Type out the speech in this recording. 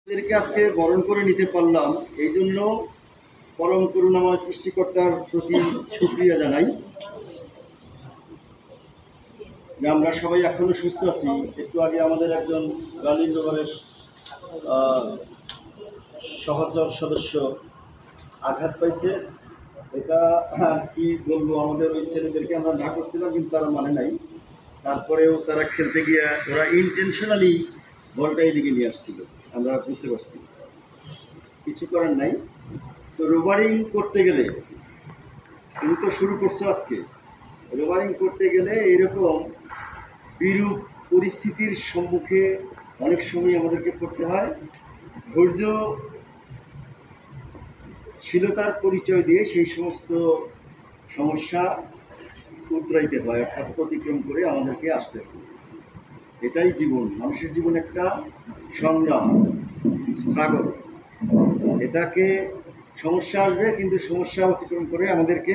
এদেরকে আজকে বরণ করে নিতে পারলাম, এই জন্য পরম করুণাময় সৃষ্টিকর্তার প্রতি শুকরিয়া জানাই যে আমরা সবাই এখনো সুস্থ আছি। একটু আগে আমাদের একজন গার্লিন রোভারের সহচর সদস্য আঘাত পাইছে। এটা কি বলবো, আমাদের ওই ছেলেদেরকে আমরা না করছিলাম কিন্তু তারা মানে নাই। তারপরেও তারা খেলতে গিয়ে ওরা ইন্টেনশনালি বলটা এদিকে নিয়ে আসছিল, আমরা বুঝতে পারছি, কিছু করার নাই। তো রোভারিং করতে গেলে, তুমি তো শুরু করছো আজকে, রোভারিং করতে গেলে এরকম বিরূপ পরিস্থিতির সম্মুখে অনেক সময় আমাদেরকে পড়তে হয়। ধৈর্যশীলতার পরিচয় দিয়ে সেই সমস্ত সমস্যা উতরাইতে হয়, অর্থাৎ অতিক্রম করে আমাদেরকে আসতে হয়। এটাই জীবন, মানুষের জীবন একটা সংগ্রাম, স্ট্রাগল। এটাকে সমস্যা আসবে, কিন্তু সমস্যা অতিক্রম করে আমাদেরকে